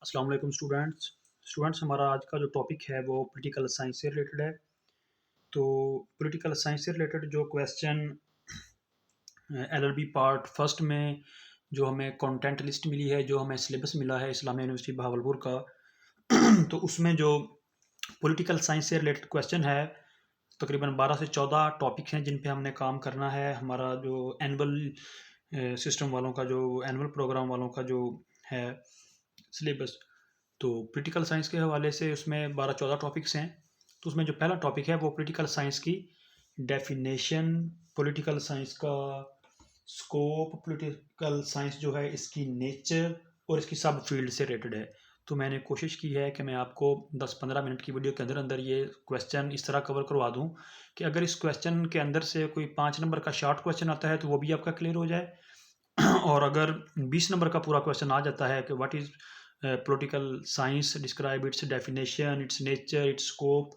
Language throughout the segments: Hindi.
अस्सलाम वालेकुम स्टूडेंट्स हमारा आज का जो टॉपिक है वो पॉलिटिकल साइंस से रिलेटेड है। तो पॉलिटिकल साइंस से रिलेटेड जो क्वेश्चन एलएलबी पार्ट फर्स्ट में जो हमें कंटेंट लिस्ट मिली है, जो हमें सिलेबस मिला है इस्लामिया यूनिवर्सिटी बहावलपुर का, तो उसमें जो पॉलिटिकल साइंस से रिलेटेड क्वेश्चन है, तकरीबन 12 से 14 टॉपिक हैं जिन पे हमने काम करना है। हमारा जो एनुअल सिस्टम वालों का, जो एनुअल प्रोग्राम वालों का जो है सिलेबस, तो पॉलिटिकल साइंस के हवाले से उसमें 12-14 टॉपिक्स हैं। तो उसमें जो पहला टॉपिक है वो पॉलिटिकल साइंस की डेफिनेशन, पॉलिटिकल साइंस का स्कोप, पॉलिटिकल साइंस जो है इसकी नेचर और इसकी सब फील्ड से रिलेटेड है। तो मैंने कोशिश की है कि मैं आपको 10-15 मिनट की वीडियो के अंदर अंदर ये क्वेश्चन इस तरह कवर करवा दूं कि अगर इस क्वेश्चन के अंदर से कोई 5 नंबर का शॉर्ट क्वेश्चन आता है तो वो भी आपका क्लियर हो जाए और अगर 20 नंबर का पूरा क्वेश्चन आ जाता है कि what is political science, describe it's definition, it's nature, it's scope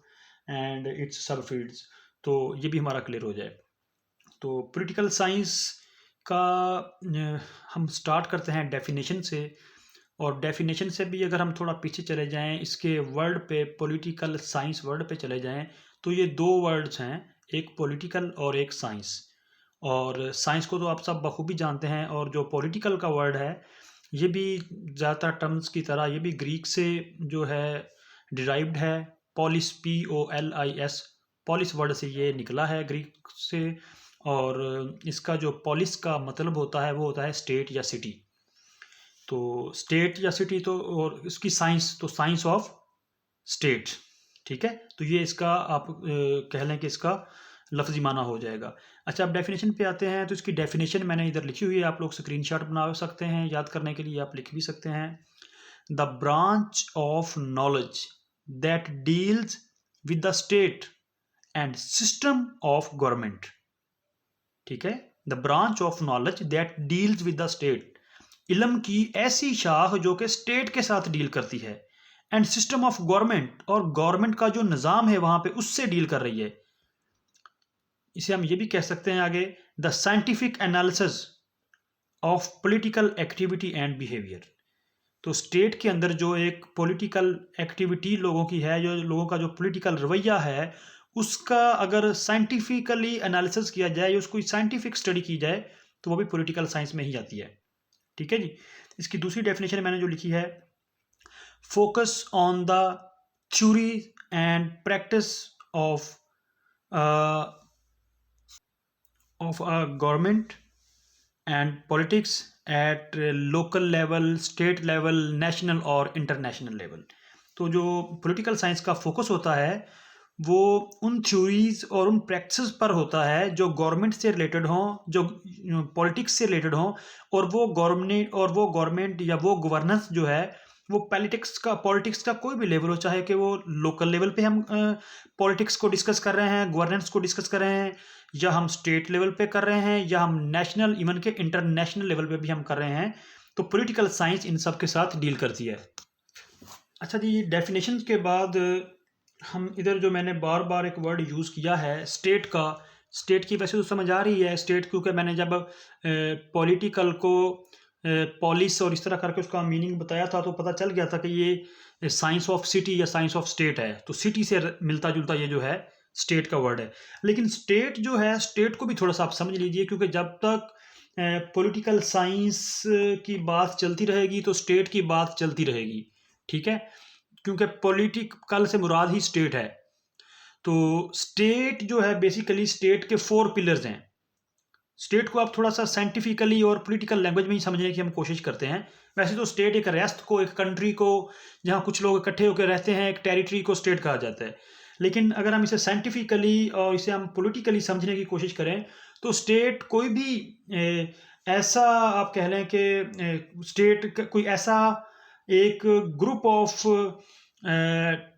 and it's सब फील्ड्स, तो ये भी हमारा क्लियर हो जाए। तो पॉलिटिकल साइंस का हम स्टार्ट करते हैं डेफिनेशन से। और डेफिनेशन से भी अगर हम थोड़ा पीछे चले जाएं, इसके वर्ड पे, पॉलिटिकल साइंस वर्ड पे चले जाएं, तो ये दो वर्ड्स हैं, एक पॉलिटिकल और एक साइंस। और साइंस को तो आप सब बखूबी जानते हैं, और जो पॉलिटिकल का वर्ड है ये भी ज़्यादातर टर्म्स की तरह ये भी ग्रीक से जो है डिराइव्ड है। पॉलिस, POLIS, पॉलिस वर्ड से ये निकला है ग्रीक से। और इसका जो पॉलिस का मतलब होता है वो होता है स्टेट या सिटी। तो स्टेट या सिटी, तो और इसकी साइंस, तो साइंस ऑफ स्टेट, ठीक है। तो ये इसका आप कह लें कि इसका लफ्ज़ी माना हो जाएगा। अच्छा, अब डेफिनेशन पे आते हैं। तो इसकी डेफिनेशन मैंने इधर लिखी हुई है, आप लोग स्क्रीनशॉट बना सकते हैं, याद करने के लिए आप लिख भी सकते हैं। The branch of knowledge that deals with the state and system of government, ठीक है। The branch of knowledge that deals with the state, इल्म की ऐसी शाख जो कि स्टेट के साथ डील करती है, एंड सिस्टम ऑफ गवर्नमेंट, और गवर्नमेंट का जो निज़ाम है वहां पे उससे डील कर रही है। इसे हम ये भी कह सकते हैं आगे, the scientific analysis of political activity and behaviour. तो स्टेट के अंदर जो एक पॉलिटिकल एक्टिविटी लोगों की है, जो लोगों का जो पॉलिटिकल रवैया है, उसका अगर साइंटिफिकली एनालिसिस किया जाए या उसको साइंटिफिक स्टडी की जाए तो वो भी पॉलिटिकल साइंस में ही आती है, ठीक है जी। इसकी दूसरी डेफिनेशन मैंने जो लिखी है, focus on the theory and practice of government and politics at local level, state level, national और इंटरनेशनल लेवल। तो जो पॉलिटिकल साइंस का फोकस होता है वो उन थ्योरीज और उन प्रैक्टिस पर होता है जो गवर्नमेंट से रिलेटेड हों, जो पॉलिटिक्स से रिलेटेड हों, और वो गवर्नमेंट या वो गवर्नेंस जो है वो पॉलिटिक्स का कोई भी लेवल हो, चाहे कि वो लोकल लेवल पे हम पॉलिटिक्स को डिस्कस कर रहे हैं, गवर्नेंस को डिस्कस कर रहे हैं, या हम स्टेट लेवल पे कर रहे हैं, या हम नेशनल, इवन के इंटरनेशनल लेवल पे भी हम कर रहे हैं, तो पॉलिटिकल साइंस इन सब के साथ डील करती है। अच्छा जी, डेफिनेशन के बाद हम इधर जो मैंने बार बार एक वर्ड यूज़ किया है स्टेट का, स्टेट की वैसे तो समझ आ रही है स्टेट, क्योंकि मैंने जब पॉलिटिकल को पॉलिस और इस तरह करके उसका मीनिंग बताया था तो पता चल गया था कि ये साइंस ऑफ सिटी या साइंस ऑफ स्टेट है। तो सिटी से मिलता जुलता ये जो है स्टेट का वर्ड है। लेकिन स्टेट जो है, स्टेट को भी थोड़ा सा आप समझ लीजिए, क्योंकि जब तक पॉलिटिकल साइंस की बात चलती रहेगी तो स्टेट की बात चलती रहेगी, ठीक है। क्योंकि पॉलिटिकल से मुराद ही स्टेट है। तो स्टेट जो है, बेसिकली स्टेट के 4 पिलर्स हैं। स्टेट को आप थोड़ा सा साइंटिफिकली और पॉलिटिकल लैंग्वेज में ही समझने की हम कोशिश करते हैं। वैसे तो स्टेट एक रेस्ट को, एक कंट्री को जहाँ कुछ लोग इकट्ठे होकर रहते हैं, एक टेरिटरी को स्टेट कहा जाता है। लेकिन अगर हम इसे साइंटिफिकली और इसे हम पॉलिटिकली समझने की कोशिश करें तो स्टेट कोई भी ऐसा, आप कह लें कि स्टेट कोई ऐसा एक group of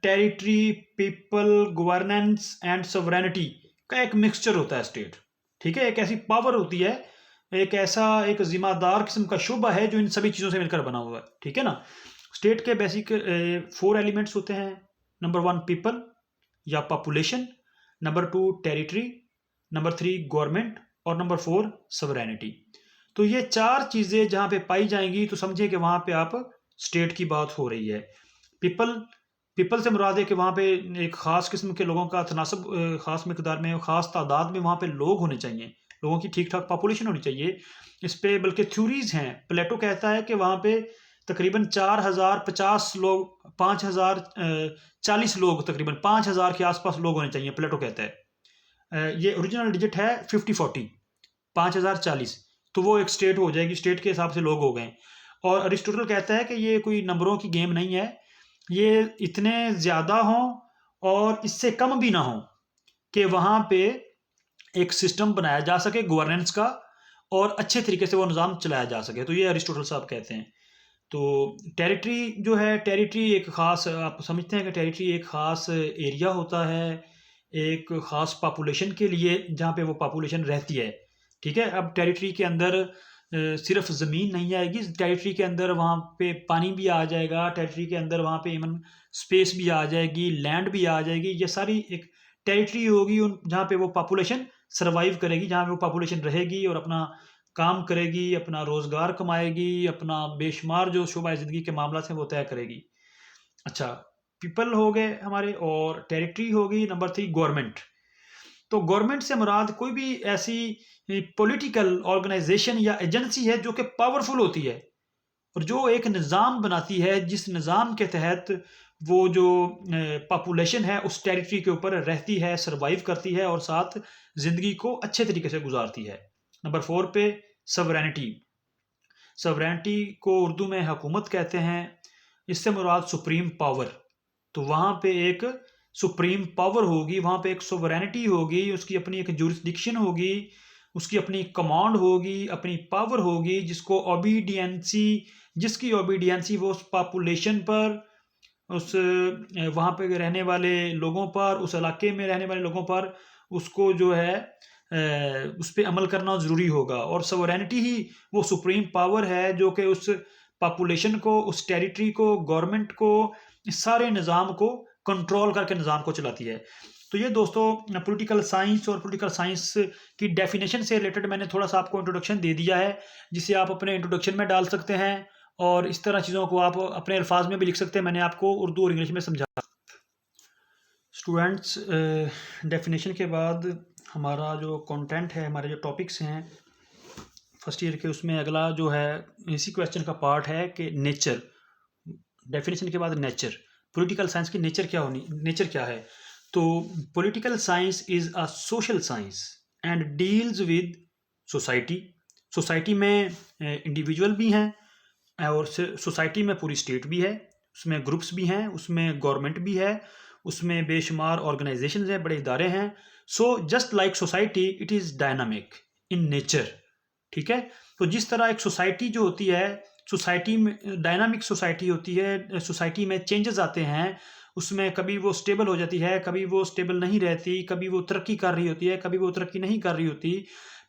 territory, people, governance and sovereignty का एक मिक्सचर होता है स्टेट, ठीक है। एक ऐसी पावर होती है, एक ऐसा एक जिम्मेदार किस्म का शोबा है जो इन सभी चीज़ों से मिलकर बना हुआ है, ठीक है ना। स्टेट के बेसिक 4 एलिमेंट्स होते हैं। नंबर 1 पीपल या population, number 2 territory, number 3 government, और नंबर 4 सॉवरेनिटी। तो ये 4 चीज़ें जहाँ पे पाई जाएंगी तो समझिए कि वहाँ पे आप स्टेट की बात हो रही है। पीपल पीपल से मुराद है कि वहाँ पे एक ख़ास किस्म के लोगों का तनासब ख़ास मिकदार में, ख़ास तादाद में वहाँ पे लोग होने चाहिए, लोगों की ठीक ठाक पॉपुलेशन होनी चाहिए। इस पे बल्कि थ्योरीज हैं। प्लेटो कहता है कि वहाँ पे तकरीबन 4050 लोग, 5000 40 लोग, तकरीबन 5000 के आसपास लोग होने चाहिए, प्लेटो कहता है। ये ओरिजिनल डिजिट है 50-40, 5040, तो वो एक स्टेट हो जाएगी, स्टेट के हिसाब से लोग हो गए। और अरिस्टोटल कहता है कि ये कोई नंबरों की गेम नहीं है, ये इतने ज़्यादा हों और इससे कम भी ना हो कि वहाँ पे एक सिस्टम बनाया जा सके गवर्नेंस का और अच्छे तरीके से वो निज़ाम चलाया जा सके। तो ये अरिस्टोटल साहब कहते हैं। तो टेरिटरी जो है, टेरिटरी एक ख़ास, आप समझते हैं कि टेरिटरी एक ख़ास एरिया होता है, एक ख़ास पॉपुलेशन के लिए, जहाँ पे वो पॉपुलेशन रहती है। ठीक है, अब टेरिटरी के अंदर सिर्फ ज़मीन नहीं आएगी, टेरिटरी के अंदर वहाँ पे पानी भी आ जाएगा, टेरिटरी के अंदर वहाँ पे इवन स्पेस भी आ जाएगी, लैंड भी आ जाएगी। ये सारी एक टेरिटरी होगी उन जहाँ पे वो पॉपुलेशन सर्वाइव करेगी, जहाँ पे वो पॉपुलेशन रहेगी और अपना काम करेगी, अपना रोज़गार कमाएगी, अपना बेशुमार जो शोबा ज़िंदगी के मामला हैं वो तय करेगी। अच्छा, पीपल हो गए हमारे, और टेरिटरी होगी नंबर 3 गवर्नमेंट। तो गवर्नमेंट से मुराद कोई भी ऐसी पॉलिटिकल ऑर्गेनाइजेशन या एजेंसी है जो कि पावरफुल होती है और जो एक निज़ाम बनाती है, जिस निज़ाम के तहत वो जो पॉपुलेशन है उस टेरिटरी के ऊपर रहती है, सर्वाइव करती है और साथ ज़िंदगी को अच्छे तरीके से गुजारती है। नंबर 4 पे सवरेनिटी। सवरेनिटी को उर्दू में हुकूमत कहते हैं। इससे मुराद सुप्रीम पावर। तो वहाँ पे एक सुप्रीम पावर होगी, वहाँ पे एक सोवरेनिटी होगी, उसकी अपनी एक जुरिस्डिक्शन होगी, उसकी अपनी कमांड होगी, अपनी पावर होगी, जिसकी ओबीडियंसी वो उस पॉपुलेशन पर, उस वहाँ पे रहने वाले लोगों पर, उस इलाके में रहने वाले लोगों पर उसको जो है उस पे अमल करना ज़रूरी होगा। और सोवरेनिटी ही वो सुप्रीम पावर है जो कि उस पॉपुलेशन को, उस टेरिटरी को, गवर्नमेंट को, इस सारे निज़ाम को कंट्रोल करके निज़ाम को चलाती है। तो ये दोस्तों पॉलिटिकल साइंस और पॉलिटिकल साइंस की डेफिनेशन से रिलेटेड मैंने थोड़ा सा आपको इंट्रोडक्शन दे दिया है, जिसे आप अपने इंट्रोडक्शन में डाल सकते हैं और इस तरह चीज़ों को आप अपने अल्फाज में भी लिख सकते हैं। मैंने आपको उर्दू और इंग्लिश में समझा। स्टूडेंट्स, डेफिनेशन के बाद हमारा जो कंटेंट है, हमारे जो टॉपिक्स हैं फर्स्ट ईयर के, उसमें अगला जो है इसी क्वेश्चन का पार्ट है कि नेचर। डेफिनेशन के बाद नेचर, पॉलिटिकल साइंस की नेचर क्या है। तो political science is a social science and deals with society. Society में इंडिविजुअल भी हैं और सोसाइटी में पूरी स्टेट भी है, उसमें ग्रुप्स भी हैं, उसमें गवर्नमेंट भी है, उसमें बेशुमार ऑर्गेनाइजेशंस हैं, बड़े इदारे हैं। So just like society it is dynamic in nature. ठीक है, तो जिस तरह एक सोसाइटी जो होती है, सोसाइटी में डायनामिक सोसाइटी होती है, सोसाइटी में चेंजेस आते हैं, उसमें कभी वो स्टेबल हो जाती है, कभी वो स्टेबल नहीं रहती, कभी वो तरक्की कर रही होती है, कभी वो तरक्की नहीं कर रही होती।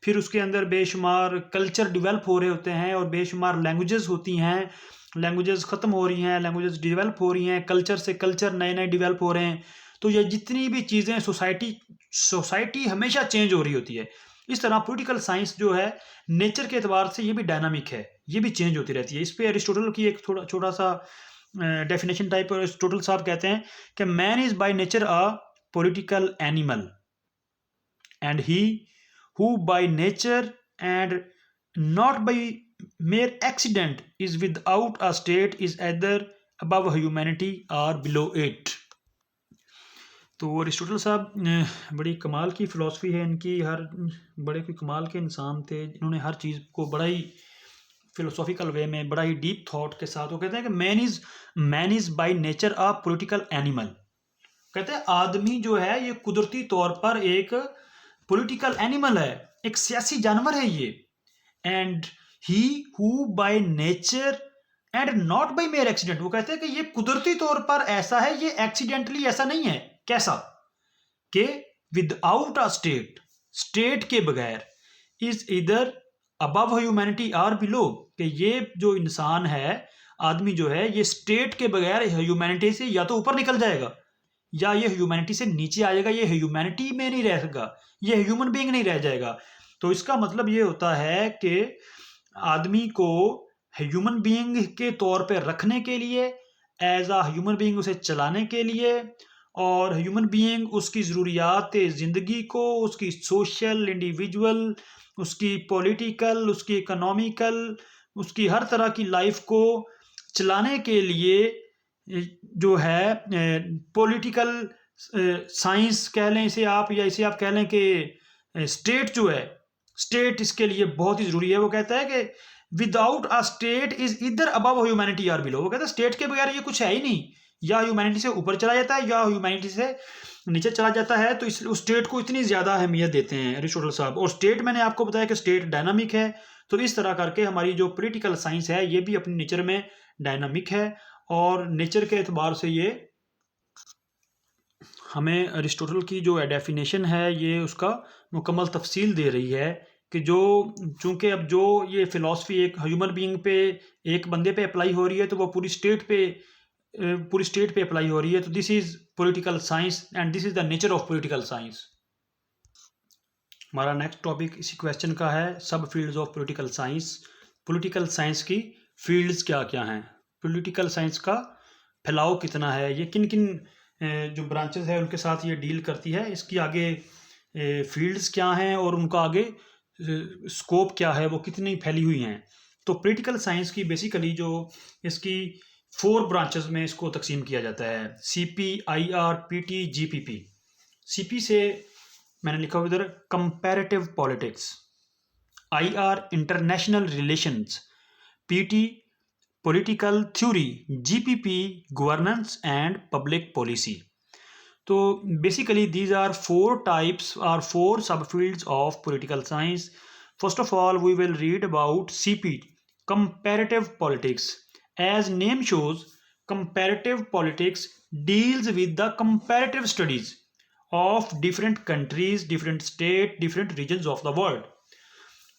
फिर उसके अंदर बेशुमार कल्चर डेवलप हो रहे होते हैं और बेशुमार लैंग्वेजेस होती हैं, लैंग्वेजेस ख़त्म हो रही हैं, लैंग्वेजेस डेवलप हो रही हैं, कल्चर से कल्चर नए नए डेवलप हो रहे हैं। तो ये जितनी भी चीज़ें सोसाइटी हमेशा चेंज हो रही होती है। इस तरह पॉलिटिकल साइंस जो है नेचर के एतबार से ये भी डायनामिक है, ये भी चेंज होती रहती है। इस पे अरिस्टोटल की एक थोड़ा छोटा सा डेफिनेशन टाइप अरिस्टोटल साहब कहते हैं कि man is by nature a political animal and he who by nature and not by mere accident is without a state is either above humanity or below it। तो अरिस्टोटल साहब बड़ी कमाल की फ़िलासफ़ी है इनकी, बड़े कोई कमाल के इंसान थे, इन्होंने हर चीज़ को बड़ा ही फ़िलोसॉफिकल वे में, बड़ा ही डीप थॉट के साथ, वो कहते हैं कि man is by nature a political animal. कहते हैं आदमी जो है ये कुदरती तौर पर एक पॉलिटिकल एनिमल है, एक सियासी जानवर है ये। And he who by nature and not by mere accident, वो कहते हैं कि ये कुदरती तौर पर ऐसा है, ये एक्सीडेंटली ऐसा नहीं है। कैसा कि विदाउट अ स्टेट के बगैर इज इधर अबव ह्यूमैनिटी आर बिलो, कि ये जो इंसान है, आदमी जो है, ये स्टेट के बगैर ह्यूमैनिटी से या तो ऊपर निकल जाएगा या ये ह्यूमैनिटी से नीचे आ जाएगा, ये ह्यूमैनिटी में नहीं रहेगा, ये ह्यूमन बीइंग नहीं रह जाएगा। तो इसका मतलब ये होता है कि आदमी को ह्यूमन बीइंग के तौर पे रखने के लिए, एज आ ह्यूमन बीइंग उसे चलाने के लिए, और ह्यूमन बीइंग उसकी ज़रूरियात ज़िंदगी को, उसकी सोशल, इंडिविजुअल, उसकी पॉलिटिकल, उसकी इकोनॉमिकल, उसकी हर तरह की लाइफ को चलाने के लिए जो है पॉलिटिकल साइंस कह लें इसे आप, या इसे आप कह लें कि स्टेट जो है, स्टेट इसके लिए बहुत ही ज़रूरी है। वो कहता है कि विदाउट अ स्टेट इज इधर अबव ह्यूमैनिटी आर बिलो। वो कहता है स्टेट के बगैर ये कुछ है ही नहीं, या ह्यूमैनिटी से ऊपर चला जाता है या ह्यूमैनिटी से नीचे चला जाता है। तो इस उस स्टेट को इतनी ज़्यादा अहमियत देते हैं एरिस्टोटल साहब। और स्टेट मैंने आपको बताया कि स्टेट डायनामिक है। तो इस तरह करके हमारी जो पॉलिटिकल साइंस है ये भी अपनी नेचर में डायनामिक है, और नेचर के एतबार से ये हमें अरिस्टोटल की जो डेफिनेशन है ये उसका मुकम्मल तफसील दे रही है कि जो, चूँकि अब जो ये फ़िलासफ़ी एक ह्यूमन बीइंग पे, एक बंदे पे अप्लाई हो रही है, तो वो पूरी स्टेट पे अप्लाई हो रही है। तो this is political science and this is the nature of political science. हमारा नेक्स्ट टॉपिक इसी क्वेश्चन का है, सब fields of political science. Political science की फील्ड्स क्या क्या हैं, पॉलिटिकल साइंस का फैलाव कितना है, ये किन किन जो ब्रांचेस है उनके साथ ये डील करती है, इसकी आगे फील्ड्स क्या हैं और उनका आगे स्कोप क्या है, वो कितनी फैली हुई हैं। तो पॉलिटिकल साइंस की बेसिकली जो इसकी 4 ब्रांचेस में इसको तकसीम किया जाता है, CP, IR, PT, GPP। CP से मैंने लिखा हुआ इधर comparative politics, IR international relations, PT political theory, GPP governance and public policy. तो basically these are 4 types or 4 subfields of political science. First of all, we will read about CP, comparative politics. As name shows, comparative politics deals with the comparative studies of different countries, different state, different regions of the world.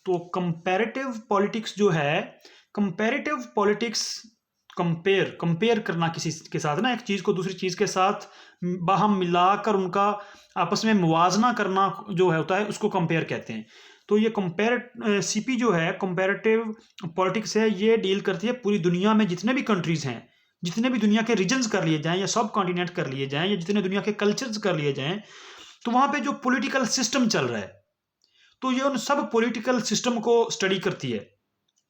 तो कंपैरेटिव पॉलिटिक्स जो है, कंपैरेटिव पॉलिटिक्स कंपेयर करना किसी के साथ ना, एक चीज़ को दूसरी चीज़ के साथ बाहम मिलाकर उनका आपस में मुवाजना करना जो है होता है, उसको कंपेयर कहते हैं। तो ये CP जो है कंपैरेटिव पॉलिटिक्स है, ये डील करती है पूरी दुनिया में जितने भी कंट्रीज़ हैं, जितने भी दुनिया के रीजन्स कर लिए जाएँ या सब कॉन्टिनेंट कर लिए जाएँ, या जितने दुनिया के कल्चर्स कर लिए जाएँ, तो वहाँ पे जो पॉलिटिकल सिस्टम चल रहा है, तो ये उन सब पॉलिटिकल सिस्टम को स्टडी करती है।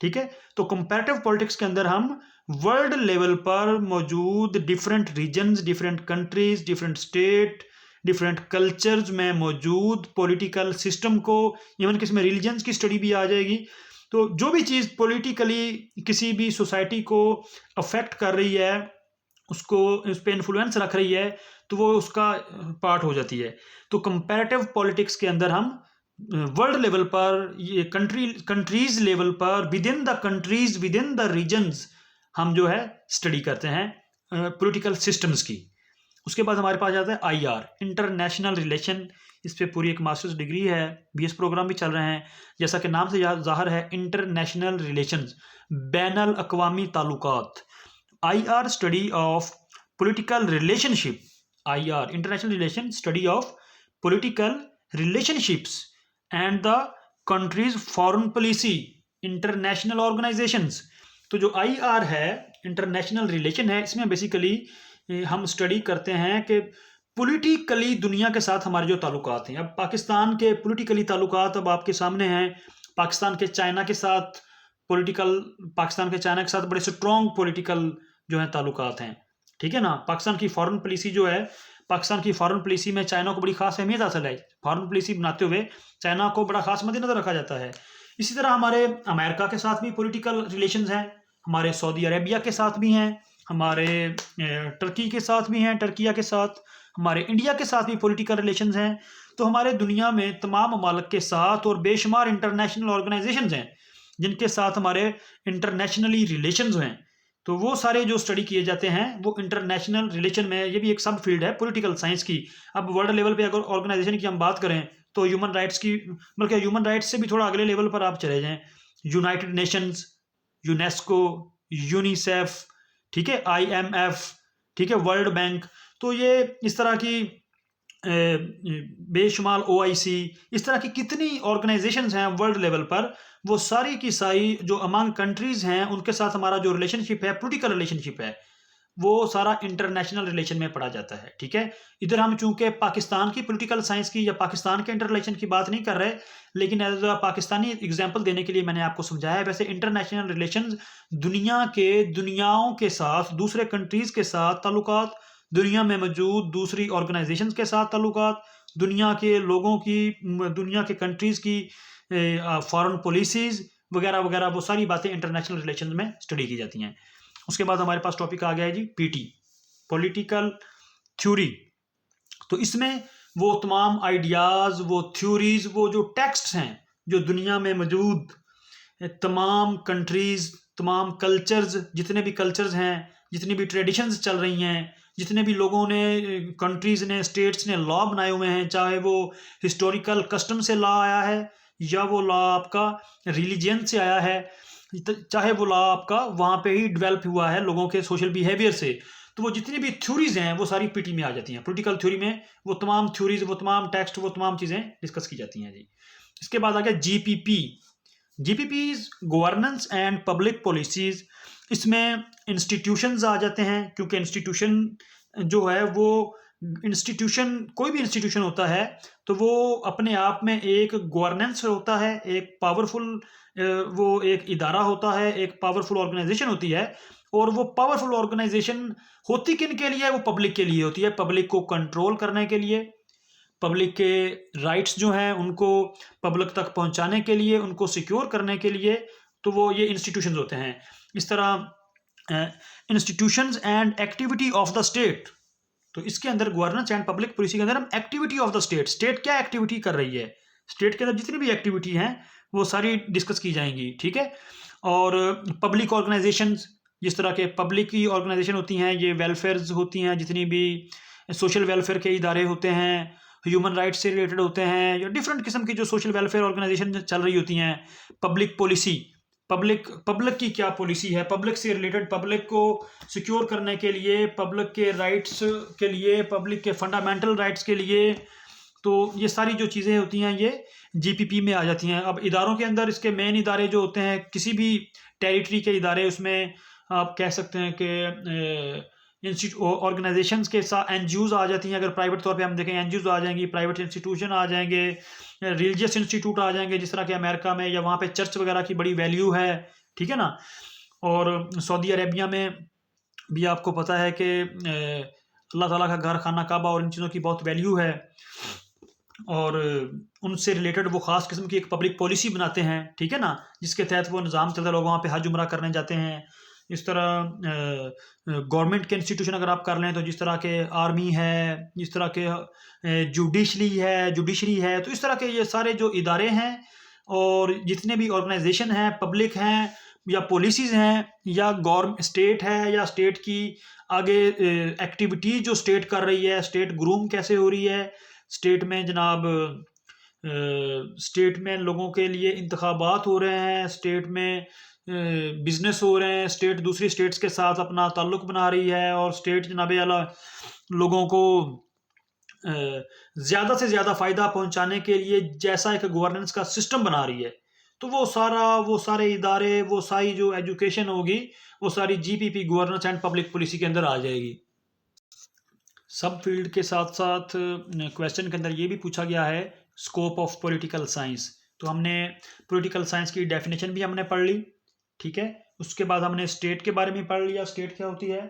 ठीक है, तो कंपैरेटिव पॉलिटिक्स के अंदर हम वर्ल्ड लेवल पर मौजूद different regions, different countries, different state, different cultures में मौजूद पॉलिटिकल सिस्टम को, इवन कि इसमें रिलीजन्स की स्टडी भी आ जाएगी। तो जो भी चीज़ पॉलिटिकली किसी भी सोसाइटी को अफेक्ट कर रही है, उसको उस पर इन्फ्लुएंस रख रही है, तो वो उसका पार्ट हो जाती है। तो कंपैरेटिव पॉलिटिक्स के अंदर हम वर्ल्ड लेवल पर, ये कंट्रीज लेवल पर, within the countries, within the regions हम जो है स्टडी करते हैं पॉलिटिकल सिस्टम्स की। उसके बाद हमारे पास आता है IR इंटरनेशनल रिलेशन। इस पे पूरी एक मास्टर्स डिग्री है, BS प्रोग्राम भी चल रहे हैं। जैसा कि नाम से ज़ाहिर है, इंटरनेशनल रिलेशंस, बैनुल अक़वामी ताल्लुकात। IR study of political relationship, IR international relation, study of political relationships and the countries foreign policy, international organisations. तो जो IR है, इंटरनेशनल रिलेशन है, इसमें बेसिकली हम स्टडी करते हैं कि पॉलिटिकली दुनिया के साथ हमारे जो ताल्लुकात हैं। अब पाकिस्तान के पॉलिटिकली ताल्लुकात अब आपके सामने हैं। पाकिस्तान के चाइना के साथ पाकिस्तान के चाइना के साथ बड़े स्ट्रॉन्ग पॉलिटिकल जो है ताल्लुकात हैं। ठीक है ना। पाकिस्तान की फॉरेन पॉलिसी जो है, पाकिस्तान की फॉरेन पॉलिसी में चाइना को बड़ी खास अहमियत हासिल है। फॉरेन पॉलिसी बनाते हुए चाइना को बड़ा खास मद्देनजर रखा जाता है। इसी तरह हमारे अमेरिका के साथ भी पॉलिटिकल रिलेशंस हैं, हमारे सऊदी अरेबिया के साथ भी हैं, हमारे टर्की के साथ भी हैं, टर्किया के साथ, हमारे इंडिया के साथ भी पॉलिटिकल रिलेशंस हैं। तो हमारे दुनिया में तमाम ममालिक के साथ और बेशुमार इंटरनेशनल ऑर्गेनाइजेशंस हैं जिनके साथ हमारे इंटरनेशनली रिलेशंस हैं। तो वो सारे जो स्टडी किए जाते हैं वो इंटरनेशनल रिलेशन में, ये भी एक सब फील्ड है पॉलिटिकल साइंस की। अब वर्ल्ड लेवल पे अगर ऑर्गेनाइजेशन की हम बात करें तो ह्यूमन राइट्स की, बल्कि ह्यूमन राइट्स से भी थोड़ा अगले लेवल पर आप चले जाएं, यूनाइटेड नेशंस, यूनेस्को, यूनिसेफ, ठीक है, IMF, ठीक है, वर्ल्ड बैंक। तो ये इस तरह की बेशुमार OIC, इस तरह की कितनी ऑर्गेनाइजेशंस हैं वर्ल्ड लेवल पर, वो सारी की सारी जो अमंग कंट्रीज़ हैं उनके साथ हमारा जो रिलेशनशिप है, पॉलिटिकल रिलेशनशिप है, वो सारा इंटरनेशनल रिलेशन में पढ़ा जाता है। ठीक है, इधर हम चूंकि पाकिस्तान की पॉलिटिकल साइंस की या पाकिस्तान के इंटर रिलेशन की बात नहीं कर रहे, लेकिन एज अ पाकिस्तानी एग्जांपल देने के लिए मैंने आपको समझाया है। वैसे इंटरनेशनल रिलेशंस दुनिया के दुनियाओं के साथ, दूसरे कंट्रीज के साथ ताल्लुकात, दुनिया में मौजूद दूसरी ऑर्गेनाइजेशंस के साथ ताल्लुकात, दुनिया के लोगों की, दुनिया के कंट्रीज की फॉरेन पॉलिसीज वगैरह वगैरह, वो सारी बातें इंटरनेशनल रिलेशन में स्टडी की जाती हैं। उसके बाद हमारे पास टॉपिक आ गया है जी पीटी, पॉलिटिकल थ्योरी। तो इसमें वो तमाम आइडियाज़, वो थ्योरीज, वो जो टेक्स्ट हैं जो दुनिया में मौजूद तमाम कंट्रीज़, तमाम कल्चर्स, जितने भी कल्चर्स हैं, जितनी भी ट्रेडिशंस चल रही हैं, जितने भी लोगों ने, कंट्रीज़ ने, स्टेट्स ने लॉ बनाए हुए हैं, चाहे वो हिस्टोरिकल कस्टम से लॉ आया है या वो लॉ आपका रिलीजन से आया है, चाहे वो लॉ आपका वहाँ पे ही डेवलप हुआ है लोगों के सोशल बिहेवियर से, तो वो जितनी भी थ्योरीज हैं वो सारी पीटी में आ जाती हैं। पॉलिटिकल थ्योरी में वो तमाम थ्योरीज, वो तमाम टेक्स्ट, वो तमाम चीज़ें डिस्कस की जाती हैं जी। इसके बाद आ गया GPP. GPP is governance and public policies. इसमें इंस्टीट्यूशंस आ जाते हैं, क्योंकि इंस्टीट्यूशन जो है वो, इंस्टीट्यूशन, कोई भी इंस्टीट्यूशन होता है तो वो अपने आप में एक गवर्नेंस होता है, एक पावरफुल, वो एक इदारा होता है, एक पावरफुल ऑर्गेनाइजेशन होती है। और वो पावरफुल ऑर्गेनाइजेशन होती किन के लिए है? वो पब्लिक के लिए होती है, पब्लिक को कंट्रोल करने के लिए, पब्लिक के राइट्स जो हैं उनको पब्लिक तक पहुंचाने के लिए, उनको सिक्योर करने के लिए। तो वो ये इंस्टीट्यूशंस होते हैं। इस तरह institutions and activity of the state, तो इसके अंदर गवर्नेंस एंड पब्लिक पॉलिसी के अंदर हम activity of the state, state क्या एक्टिविटी कर रही है, स्टेट के अंदर जितनी भी एक्टिविटी हैं वो सारी डिस्कस की जाएंगी। ठीक है, और पब्लिक ऑर्गेनाइजेशंस, जिस तरह के पब्लिक की ऑर्गेनाइजेशन होती हैं, ये वेलफेयर्स होती हैं, जितनी भी सोशल वेलफेयर के इदारे होते हैं, ह्यूमन राइट्स से रिलेटेड होते हैं, या डिफरेंट किस्म की जो सोशल वेलफेयर ऑर्गेनाइजेशन चल रही होती हैं। पब्लिक पॉलिसी, पब्लिक पब्लिक की क्या पॉलिसी है, पब्लिक से रिलेटेड, पब्लिक को सिक्योर करने के लिए, पब्लिक के राइट्स के लिए, पब्लिक के फंडामेंटल राइट्स के लिए। तो ये सारी जो चीज़ें होती हैं ये जीपीपी में आ जाती हैं। अब इदारों के अंदर इसके मेन इदारे जो होते हैं, किसी भी टेरिटरी के इदारे, उसमें आप कह सकते हैं कि ऑर्गेनाइजेशंस के साथ एनजीओज आ जाती हैं। अगर प्राइवेट तौर पे हम देखें, एनजीओज आ जाएंगी, प्राइवेट इंस्टीट्यूशन आ जाएंगे, रिलीजियस इंस्टीट्यूट आ जाएंगे, जिस तरह के अमेरिका में या वहाँ पे चर्च वगैरह की बड़ी वैल्यू है। ठीक है ना, और सऊदी अरेबिया में भी आपको पता है कि अल्लाह ताला का घर, खाना काबा और इन चीज़ों की बहुत वैल्यू है, और उनसे रिलेटेड वो ख़ास किस्म की एक पब्लिक पॉलिसी बनाते हैं। ठीक है ना, जिसके तहत वो निज़ाम चलता है, लोग वहाँ पे हज उम्रा करने जाते हैं। इस तरह गवर्नमेंट के इंस्टीट्यूशन अगर आप कर लें, तो जिस तरह के आर्मी है, जिस तरह के जुडिशरी है, तो इस तरह के ये सारे जो इदारे हैं और जितने भी ऑर्गेनाइजेशन हैं, पब्लिक हैं या पॉलिसीज़ हैं, या गवर्नमेंट स्टेट है, या स्टेट की आगे एक्टिविटीज़ जो स्टेट कर रही है, स्टेट ग्रूम कैसे हो रही है, स्टेट में जनाब, स्टेट में लोगों के लिए इंतखाबात हो रहे हैं, स्टेट में बिजनेस हो रहे हैं, स्टेट दूसरी स्टेट्स के साथ अपना ताल्लुक बना रही है, और स्टेट जनाब आला लोगों को ज़्यादा से ज़्यादा फ़ायदा पहुंचाने के लिए जैसा एक गवर्नेंस का सिस्टम बना रही है। तो वो सारे इदारे, वो सारी जो एजुकेशन होगी, वो सारी GPP, governance and public policy के अंदर आ जाएगी। सब फील्ड के साथ साथ क्वेश्चन के अंदर ये भी पूछा गया है स्कोप ऑफ पॉलिटिकल साइंस। तो हमने पॉलिटिकल साइंस की डेफिनेशन भी हमने पढ़ ली। ठीक है, उसके बाद हमने स्टेट के बारे में पढ़ लिया, स्टेट क्या होती है।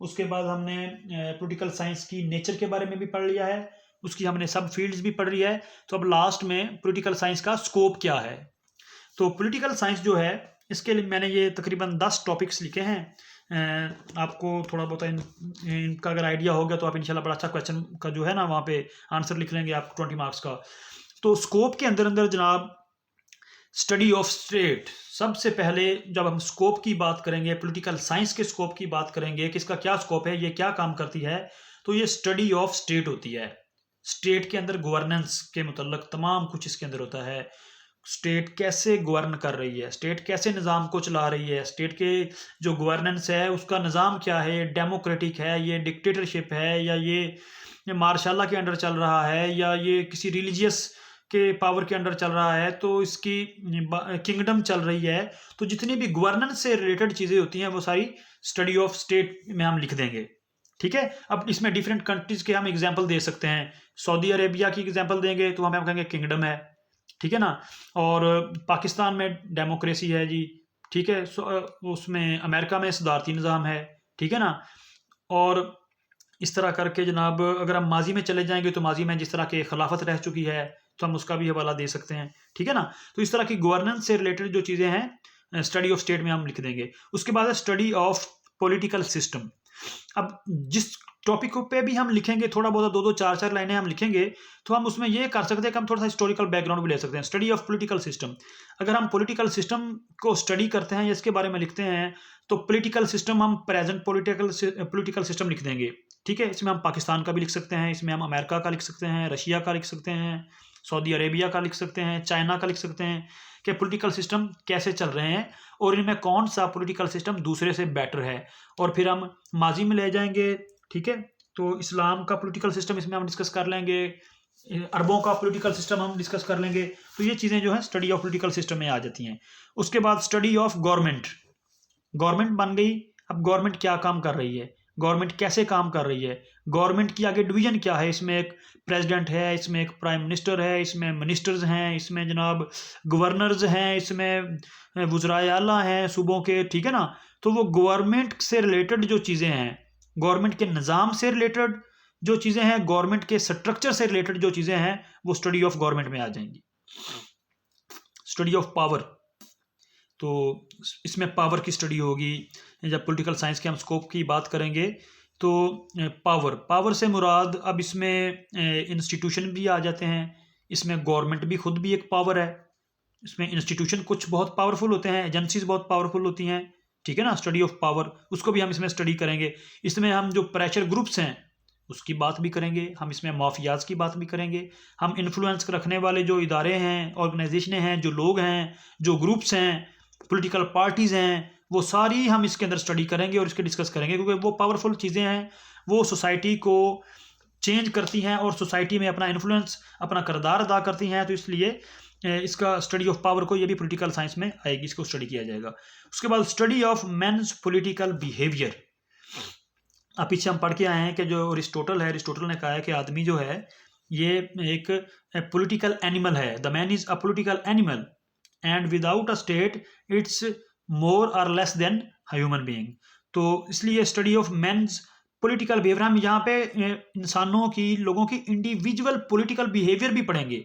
उसके बाद हमने पॉलिटिकल साइंस की नेचर के बारे में भी पढ़ लिया है, उसकी हमने सब फील्ड्स भी पढ़ लिया है। तो अब लास्ट में पॉलिटिकल साइंस का स्कोप क्या है। तो पॉलिटिकल साइंस जो है, इसके लिए मैंने ये तकरीबन 10 टॉपिक्स लिखे हैं। आपको थोड़ा बहुत इनका अगर आइडिया हो गया तो आप इंशाल्लाह बड़ा अच्छा क्वेश्चन का जो है ना वहाँ पे आंसर लिख लेंगे आप 20 मार्क्स का। तो स्कोप के अंदर अंदर जनाब, स्टडी ऑफ स्टेट। सबसे पहले जब हम स्कोप की बात करेंगे, पॉलिटिकल साइंस के स्कोप की बात करेंगे कि इसका क्या स्कोप है, ये क्या काम करती है, तो ये स्टडी ऑफ स्टेट होती है। स्टेट के अंदर गवर्नेंस के मुतल्लिक तमाम कुछ इसके अंदर होता है। स्टेट कैसे गवर्न कर रही है, स्टेट कैसे निज़ाम को चला रही है, स्टेट के जो गवर्नेंस है उसका निज़ाम क्या है, डेमोक्रेटिक है, ये डिक्टेटरशिप है, या ये मार्शाला के अंडर चल रहा है, या ये किसी रिलीजियस के पावर के अंडर चल रहा है, तो इसकी किंगडम चल रही है। तो जितनी भी गवर्नेंस से रिलेटेड चीज़ें होती हैं वो सारी स्टडी ऑफ स्टेट में हम लिख देंगे। ठीक है, अब इसमें डिफरेंट कंट्रीज के हम एग्जाम्पल दे सकते हैं। सऊदी अरेबिया की एग्जाम्पल देंगे तो हम कहेंगे किंगडम है, ठीक है ना। और पाकिस्तान में डेमोक्रेसी है जी, ठीक है। उसमें अमेरिका में सदारती निज़ाम है, ठीक है ना। और इस तरह करके जनाब अगर हम माजी में चले जाएंगे तो माजी में जिस तरह की खिलाफत रह चुकी है तो हम उसका भी हवाला दे सकते हैं, ठीक है ना। तो इस तरह की गवर्नेंस से रिलेटेड जो चीज़ें हैं स्टडी ऑफ स्टेट में हम लिख देंगे। उसके बाद है स्टडी ऑफ पॉलिटिकल सिस्टम। अब जिस टॉपिक पे भी हम लिखेंगे थोड़ा बहुत दो दो चार चार लाइनें हम लिखेंगे तो हम उसमें ये कर सकते हैं कि हम थोड़ा सा हिस्टोरिकल बैकग्राउंड भी ले सकते हैं। स्टडी ऑफ पॉलिटिकल सिस्टम, अगर हम पॉलिटिकल सिस्टम को स्टडी करते हैं या इसके बारे में लिखते हैं तो पॉलिटिकल सिस्टम हम प्रेजेंट पॉलिटिकल सिस्टम लिख देंगे, ठीक है। इसमें हम पाकिस्तान का भी लिख सकते हैं, इसमें हम अमेरिका का लिख सकते हैं, रशिया का लिख सकते हैं, सऊदी अरेबिया का लिख सकते हैं, चाइना का लिख सकते हैं कि पॉलिटिकल सिस्टम कैसे चल रहे हैं और इनमें कौन सा पॉलिटिकल सिस्टम दूसरे से बेटर है। और फिर हम माजी में ले जाएंगे, ठीक है। तो इस्लाम का पॉलिटिकल सिस्टम इसमें हम डिस्कस कर लेंगे, अरबों का पॉलिटिकल सिस्टम हम डिस्कस कर लेंगे। तो ये चीज़ें जो है स्टडी ऑफ पॉलिटिकल सिस्टम में आ जाती हैं। उसके बाद स्टडी ऑफ गवर्नमेंट, गवर्नमेंट बन गई। अब गवर्नमेंट क्या काम कर रही है, गवर्नमेंट कैसे काम कर रही है, गवर्नमेंट की आगे डिवीजन क्या है, इसमें एक प्रेसिडेंट है, इसमें एक प्राइम मिनिस्टर है, इसमें मिनिस्टर्स हैं, इसमें जनाब गवर्नर्स हैं, इसमें वज़राए आला हैं सूबों के, ठीक है ना। तो वो गवर्नमेंट से रिलेटेड जो चीज़ें हैं, गवर्नमेंट के निज़ाम से रिलेटेड जो चीज़ें हैं, गवर्नमेंट के स्ट्रक्चर से रिलेटेड जो चीज़ें हैं वो स्टडी ऑफ गवर्नमेंट में आ जाएंगी। स्टडी ऑफ पावर, तो इसमें पावर की स्टडी होगी। जब पॉलिटिकल साइंस के हम स्कोप की बात करेंगे तो पावर से मुराद, अब इसमें इंस्टीट्यूशन भी आ जाते हैं, इसमें गवर्नमेंट भी खुद भी एक पावर है, इसमें इंस्टीट्यूशन कुछ बहुत पावरफुल होते हैं, एजेंसीज बहुत पावरफुल होती हैं, ठीक है ना। स्टडी ऑफ पावर उसको भी हम इसमें स्टडी करेंगे। इसमें हम जो प्रेशर ग्रुप्स हैं उसकी बात भी करेंगे, हम इसमें माफियाज की बात भी करेंगे, हम इन्फ्लुएंस रखने वाले जो इदारे हैं, ऑर्गेनाइजेशनें हैं, जो लोग हैं, जो ग्रुप्स हैं, पॉलिटिकल पार्टीज़ हैं, वो सारी हम इसके अंदर स्टडी करेंगे और इसके डिस्कस करेंगे, क्योंकि वो पावरफुल चीज़ें हैं, वो सोसाइटी को चेंज करती हैं और सोसाइटी में अपना इन्फ्लुएंस, अपना किरदार अदा करती हैं। तो इसलिए इसका स्टडी ऑफ पावर को, ये भी पॉलिटिकल साइंस में आएगी, इसको स्टडी किया जाएगा। उसके बाद study of men's political behaviour. अब पीछे हम पढ़ के आए हैं कि जो अरिस्टोटल है, अरिस्टोटल ने कहा है कि आदमी जो है ये एक पॉलिटिकल एनिमल है, the man is a political animal and without a state it's more or less than human being. तो इसलिए study of men's political behaviour, हम यहाँ पे इंसानों की, लोगों की इंडिविजुअल पॉलिटिकल बिहेवियर भी पढ़ेंगे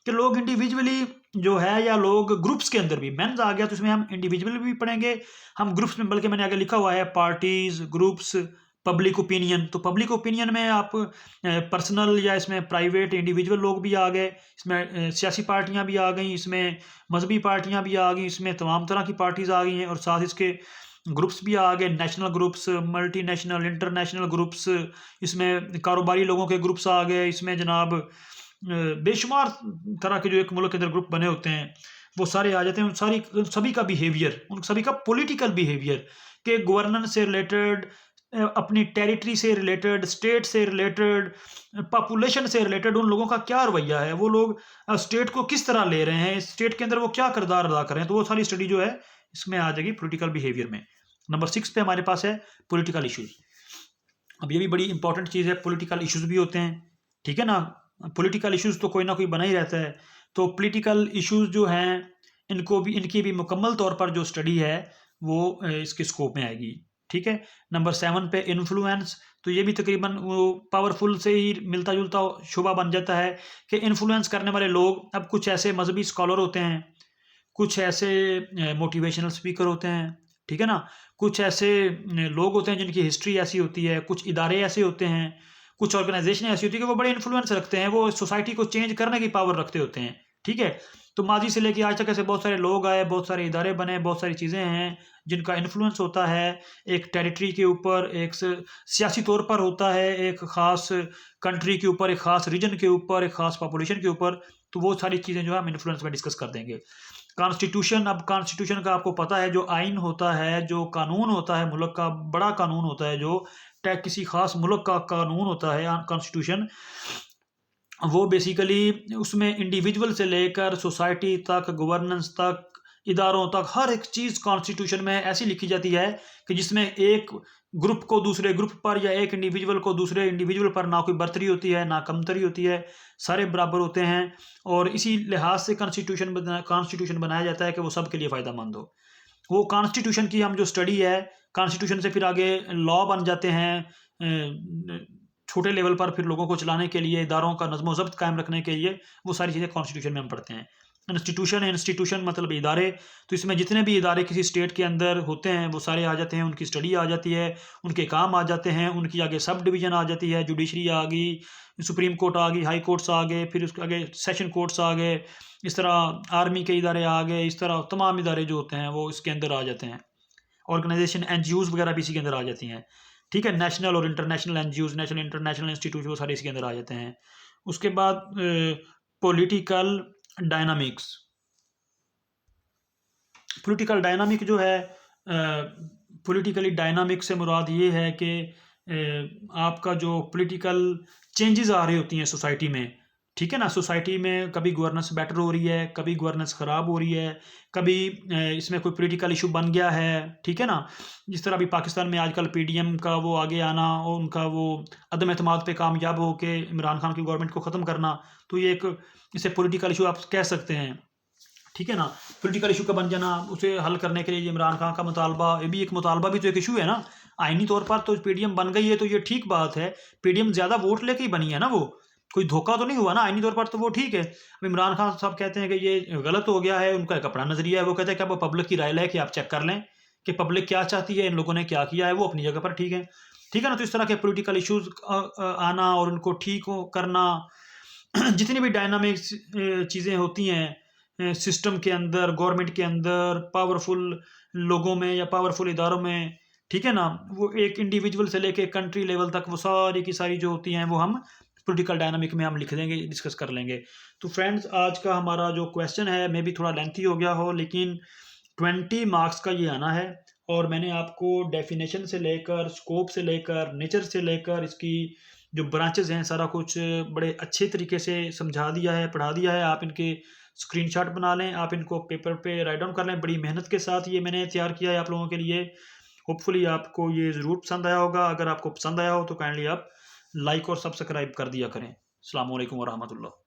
कि लोग इंडिविजुअली जो है, या लोग ग्रुप्स के अंदर भी, मेंस आ गया तो इसमें हम इंडिविजुअल भी पढ़ेंगे, हम ग्रुप्स में, बल्कि मैंने आगे लिखा हुआ है पार्टीज, ग्रुप्स, पब्लिक ओपिनियन। तो पब्लिक ओपिनियन में आप पर्सनल या इसमें प्राइवेट इंडिविजुअल लोग भी आ गए, इसमें सियासी पार्टियां भी आ गई, इसमें मजहबी पार्टियां भी आ गई, इसमें तमाम तरह की पार्टीज आ गई हैं, और साथ इसके ग्रुप्स भी आ गए, national groups, multi national, international groups, इसमें कारोबारी लोगों के ग्रुप्स आ गए, इसमें जनाब बेशुमार तरह के जो एक मुल्क के अंदर ग्रुप बने होते हैं वो सारे आ जाते हैं। उन सभी का बिहेवियर, उन सभी का पॉलिटिकल बिहेवियर के गवर्नेंस से रिलेटेड, अपनी टेरिटरी से रिलेटेड, स्टेट से रिलेटेड, पॉपुलेशन से रिलेटेड, उन लोगों का क्या रवैया है, वो लोग स्टेट को किस तरह ले रहे हैं, स्टेट के अंदर वो क्या किरदार अदा कर रहे हैं। तो वो सारी स्टडी जो है इसमें आ जाएगी पॉलिटिकल बिहेवियर में। नंबर 6 पे हमारे पास है पॉलिटिकल इश्यूज। अब ये भी बड़ी इंपॉर्टेंट चीज़ है, पॉलिटिकल इश्यूज भी होते हैं, ठीक है ना। पॉलिटिकल इश्यूज तो कोई ना कोई बना ही रहता है। तो पॉलिटिकल इश्यूज जो हैं इनकी भी मुकम्मल तौर पर जो स्टडी है वो इसके स्कोप में आएगी, ठीक है। नंबर 7 पे इन्फ्लुएंस, तो ये भी तकरीबन वो पावरफुल से ही मिलता जुलता शुबा बन जाता है कि इन्फ्लुएंस करने वाले लोग, अब कुछ ऐसे मजहबी स्कॉलर होते हैं, कुछ ऐसे मोटिवेशनल स्पीकर होते हैं, ठीक है ना, कुछ ऐसे लोग होते हैं जिनकी हिस्ट्री ऐसी होती है, कुछ इदारे ऐसे होते हैं, कुछ ऑर्गेनाइजेशन ऐसी होती है कि वो बड़े इन्फ्लुएंस रखते हैं, वो सोसाइटी को चेंज करने की पावर रखते होते हैं, ठीक है। तो माजी से लेके आज तक ऐसे बहुत सारे लोग आए, बहुत सारे इदारे बने, बहुत सारी चीज़ें हैं जिनका इन्फ्लुएंस होता है एक टेरिटरी के ऊपर, एक सियासी तौर पर होता है, एक ख़ास कंट्री के ऊपर, एक ख़ास रीजन के ऊपर, एक ख़ास पॉपुलेशन के ऊपर। तो वो सारी चीज़ें जो है हम इन्फ्लुएंस में डिस्कस कर देंगे। कॉन्स्टिट्यूशन, अब कॉन्स्टिट्यूशन का आपको पता है, जो आइन होता है, जो कानून होता है, मुल्क का बड़ा कानून होता है, जो किसी खास मुल्क का कानून होता है कॉन्स्टिट्यूशन, वो बेसिकली उसमें इंडिविजुअल से लेकर सोसाइटी तक, गवर्नेंस तक, इदारों तक, हर एक चीज़ कॉन्स्टिट्यूशन में ऐसी लिखी जाती है कि जिसमें एक ग्रुप को दूसरे ग्रुप पर या एक इंडिविजुअल को दूसरे इंडिविजुअल पर ना कोई बढ़तरी होती है, ना कमतरी होती है, सारे बराबर होते हैं। और इसी लिहाज से कॉन्स्टिट्यूशन बनाया जाता है कि वो सबके लिए फ़ायदेमंद हो। वो कॉन्स्टिट्यूशन की हम जो स्टडी है, कॉन्स्टिट्यूशन से फिर आगे लॉ बन जाते हैं, छोटे लेवल पर फिर लोगों को चलाने के लिए, इदारों का नज़्म-ओ-ज़ब्त कायम रखने के लिए, वो सारी चीज़ें कॉन्स्टिट्यूशन में हम पढ़ते हैं। इंस्टीट्यूशन है, इंस्टीट्यूशन मतलब इदारे, तो इसमें जितने भी इदारे किसी स्टेट के अंदर होते हैं वो सारे आ जाते हैं, उनकी स्टडी आ जाती है, उनके काम आ जाते हैं, उनकी आगे सब डिवीज़न आ जाती है, जुडिशरी आ गई, सुप्रीम कोर्ट आ गई, हाई कोर्ट्स आ गए, फिर उसके आगे सेशन कोर्ट्स आ गए, इस तरह आर्मी के इदारे आ गए, इस तरह तमाम इदारे जो होते हैं वो इसके अंदर आ जाते हैं। ऑर्गेनाइजेशन एनजीओज़ वगैरह भी इसी के अंदर आ जाती हैं। ठीक है, नेशनल और international NGOs, national international institute, वो सारे इसके अंदर आ जाते हैं। उसके बाद पॉलिटिकल डायनामिक्स, पॉलिटिकल डायनामिक जो है, पॉलिटिकली डायनामिक से मुराद ये है कि आपका जो पॉलिटिकल चेंजेस आ रही होती हैं सोसाइटी में, ठीक है ना, सोसाइटी में कभी गवर्नेंस बेटर हो रही है, कभी गवर्नेंस ख़राब हो रही है, कभी इसमें कोई पॉलिटिकल इशू बन गया है, ठीक है ना। जिस तरह अभी पाकिस्तान में आजकल पीडीएम का वो आगे आना और उनका वो अदम एतमाद पे कामयाब हो के इमरान खान की गवर्नमेंट को ख़त्म करना, तो ये एक इसे पॉलिटिकल इशू आप कह सकते हैं, ठीक है ना। पॉलिटिकल इशू का बन जाना, उसे हल करने के लिए इमरान खान का मुतालबा, ये भी एक मुतालबा भी तो एक इशू है ना। आइनी तौर पर तो पीडीएम बन गई है तो ये ठीक बात है, पीडीएम ज़्यादा वोट लेके ही बनी है ना, वो कोई धोखा तो नहीं हुआ ना, आइनी तौर पर तो वो ठीक है। अब इमरान खान साहब कहते हैं कि ये गलत हो गया है, उनका एक अपना नज़रिया है, वो कहते हैं कि अब पब्लिक की राय है कि आप चेक कर लें कि पब्लिक क्या चाहती है, इन लोगों ने क्या किया है, वो अपनी जगह पर ठीक है, ठीक है ना। तो इस तरह के पॉलिटिकल इशूज़ आना और उनको ठीक करना, जितनी भी डायनामिक्स चीज़ें होती हैं सिस्टम के अंदर, गवर्नमेंट के अंदर, पावरफुल लोगों में या पावरफुल इदारों में, ठीक है ना, वो एक इंडिविजुअल से लेके कंट्री लेवल तक वो सारी की सारी जो होती हैं वो हम पॉलिटिकल डायनामिक में हम लिख देंगे, डिस्कस कर लेंगे। तो फ्रेंड्स, आज का हमारा जो क्वेश्चन है मे भी थोड़ा लेंथी हो गया हो, लेकिन 20 मार्क्स का ये आना है। और मैंने आपको डेफिनेशन से लेकर, स्कोप से लेकर, नेचर से लेकर, इसकी जो ब्रांचेस हैं, सारा कुछ बड़े अच्छे तरीके से समझा दिया है, पढ़ा दिया है। आप इनके स्क्रीनशॉट बना लें, आप इनको पेपर पे राइट डाउन कर लें। बड़ी मेहनत के साथ ये मैंने तैयार किया है आप लोगों के लिए। होपफुली आपको ये ज़रूर पसंद आया होगा। अगर आपको पसंद आया हो तो काइंडली आप लाइक और सब्सक्राइब कर दिया करें। अस्सलाम वालेकुम व रहमतुल्लाह।